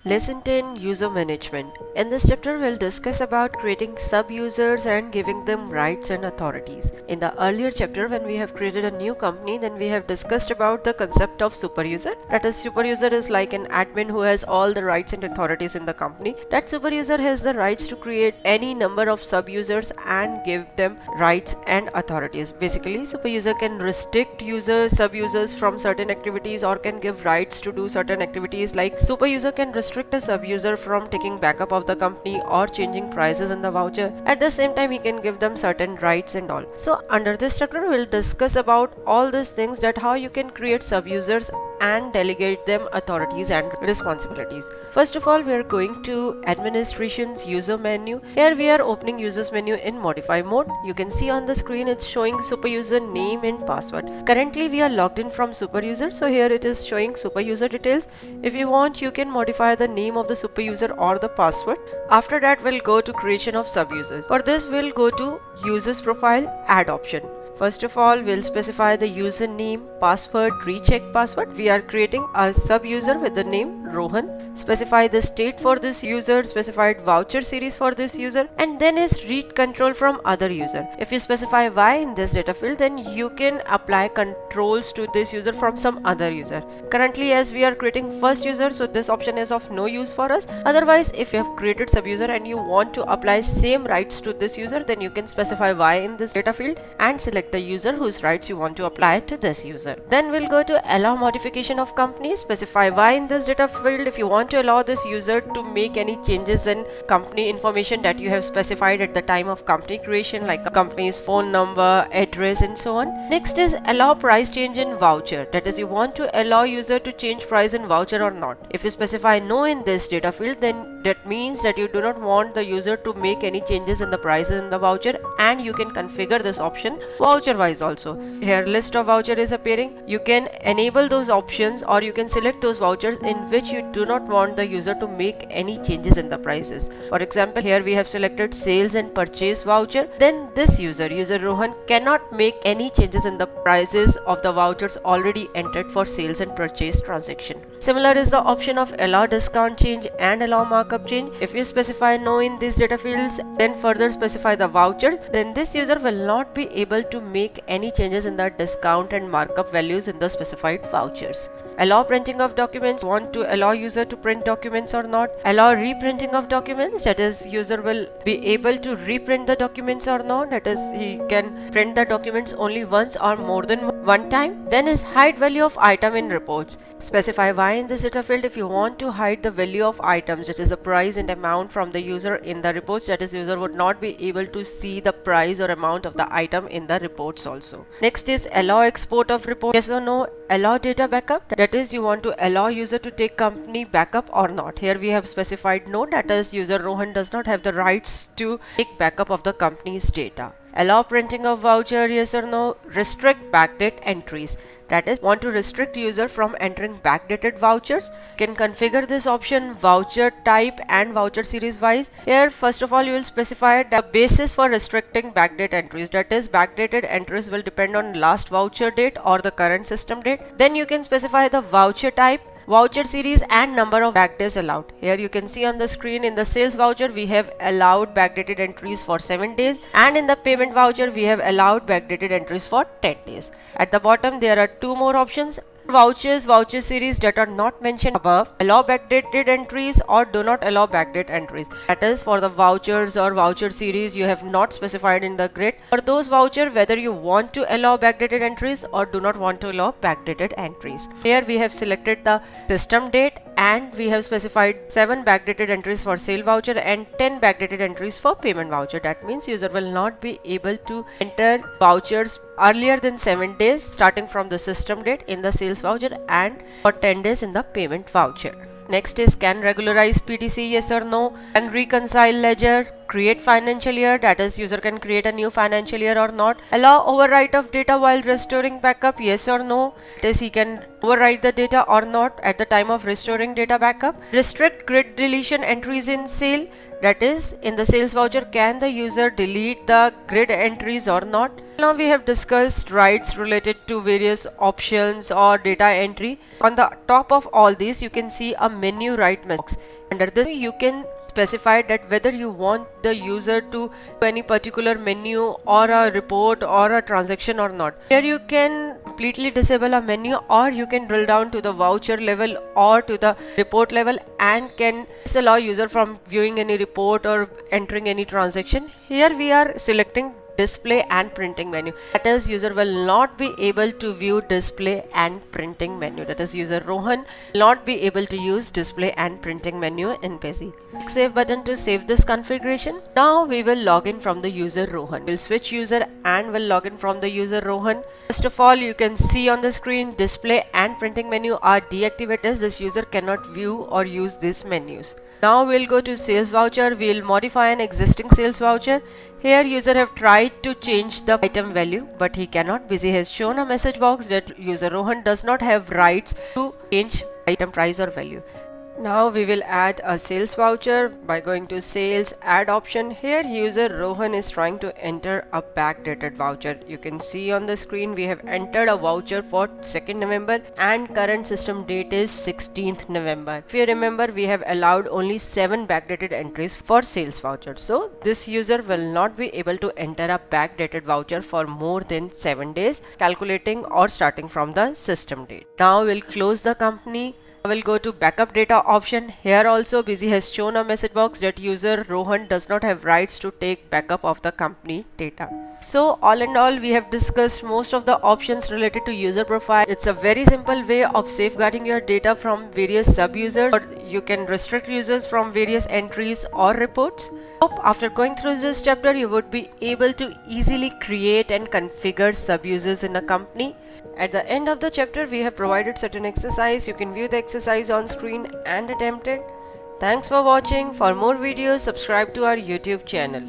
Lesson 10 User Management. In this chapter, we'll discuss about creating sub-users and giving them rights and authorities. In the earlier chapter, when we have created a new company, then we have discussed about the concept of super user. That is, super user is like an admin who has all the rights and authorities in the company. That super user has the rights to create any number of sub-users and give them rights and authorities. Basically, super user can restrict users, sub-users from certain activities or can give rights to do certain activities. Like super user can restrict a sub-user from taking backup of the company or changing prices in the voucher. At the same time, he can give them certain rights and all. So under this chapter, we'll discuss about all these things, that how you can create sub-users and delegate them authorities and responsibilities. First of all, we are going to administration's user menu. Here we are opening users menu in modify mode. You can see on the screen it's showing super user name and password. Currently we are logged in from super user, so here it is showing super user details. If you want, you can modify the name of the super user or the password. After that, we'll go to creation of sub users. For this, we'll go to users profile, add option. First of all, we'll specify the username, password, recheck password. We are creating a sub-user with the name Rohan. Specify the state for this user, specified voucher series for this user, and then is read control from other user. If you specify Y in this data field, then you can apply controls to this user from some other user. Currently, as we are creating first user, so this option is of no use for us. Otherwise, if you have created sub-user and you want to apply same rights to this user, then you can specify Y in this data field and select the user whose rights you want to apply to this user. Then we'll go to allow modification of company. Specify Y in this data field if you want to allow this user to make any changes in company information that you have specified at the time of company creation, like a company's phone number, address, and so on. Next is allow price change in voucher. That is, you want to allow user to change price in voucher or not. If you specify no in this data field, then that means that you do not want the user to make any changes in the prices in the voucher, and you can configure this option voucher wise also. Here list of voucher is appearing. You can enable those options or you can select those vouchers in which you do not want the user to make any changes in the prices. For example, here we have selected sales and purchase voucher. Then this user Rohan, cannot make any changes in the prices of the vouchers already entered for sales and purchase transaction. Similar is the option of allow discount change and allow markup change. If you specify no in these data fields, then further specify the voucher, then this user will not be able to make any changes in the discount and markup values in the specified vouchers. Allow printing of documents. Want to allow user to print documents or not. Allow reprinting of documents. That is, user will be able to reprint the documents or not. That is, he can print the documents only once or more than one time. Then is hide value of item in reports. Specify Y in this data field if you want to hide the value of items, that is the price and amount from the user in the reports. That is, user would not be able to see the price or amount of the item in the reports also. Next is allow export of report. Yes or no. Allow data backup. That is, you want to allow user to take company backup or not. Here we have specified no. That is, user Rohan does not have the rights to take backup of the company's data. Allow printing of voucher, yes or no. Restrict backdate entries. That is, want to restrict user from entering backdated vouchers. Can configure this option voucher type and voucher series wise. Here first of all, you will specify the basis for restricting backdate entries. That is, backdated entries will depend on last voucher date or the current system date. Then you can specify the voucher type, voucher series, and number of backdays allowed. Here you can see on the screen, in the sales voucher we have allowed backdated entries for 7 days, and in the payment voucher we have allowed backdated entries for 10 days. At the bottom there are two more options. Vouchers, voucher series that are not mentioned above, allow backdated entries or do not allow backdate entries. That is, for the vouchers or voucher series you have not specified in the grid. For those voucher, whether you want to allow backdated entries or do not want to allow backdated entries. Here we have selected the system date and we have specified 7 backdated entries for sale voucher and 10 backdated entries for payment voucher. That means user will not be able to enter vouchers earlier than 7 days starting from the system date in the sales voucher and for 10 days in the payment voucher. Next is can regularize PDC, yes or no. Can reconcile ledger, create financial year, that is user can create a new financial year or not. Allow overwrite of data while restoring backup, yes or no. That is he can overwrite the data or not at the time of restoring data backup. Restrict grid deletion entries in sale, that is in the sales voucher can the user delete the grid entries or not. Now we have discussed rights related to various options or data entry. On the top of all these you can see a menu right message. Under this you can specify that whether you want the user to do any particular menu or a report or a transaction or not. Here you can completely disable a menu, or you can drill down to the voucher level or to the report level and can disallow user from viewing any report or entering any transaction. Here we are selecting display and printing menu, that is user will not be able to view display and printing menu, that is user Rohan will not be able to use display and printing menu in Busy. Click save button to save this configuration. Now we will log in from the user Rohan. We'll switch user and will log in from the user Rohan. First of all, you can see on the screen display and printing menu are deactivated as this user cannot view or use these menus. Now we'll go to sales voucher. We'll modify an existing sales voucher. Here user have tried to change the item value but he cannot. Busy has shown a message box that user Rohan does not have rights to change item price or value. Now we will add a sales voucher by going to sales add option. Here user Rohan is trying to enter a backdated voucher. You can see on the screen we have entered a voucher for 2nd November and current system date is 16th November. If you remember, we have allowed only 7 backdated entries for sales voucher. So this user will not be able to enter a backdated voucher for more than 7 days, calculating or starting from the system date. Now we'll close the company. I will go to backup data option. Here also Busy has shown a message box that user Rohan does not have rights to take backup of the company data. So all in all, we have discussed most of the options related to user profile. It's a very simple way of safeguarding your data from various sub-users, or you can restrict users from various entries or reports. Hope after going through this chapter you would be able to easily create and configure sub-users in a company. At the end of the chapter we have provided certain exercise. You can view the exercise on screen and attempt it. Thanks for watching. For more videos, subscribe to our YouTube channel.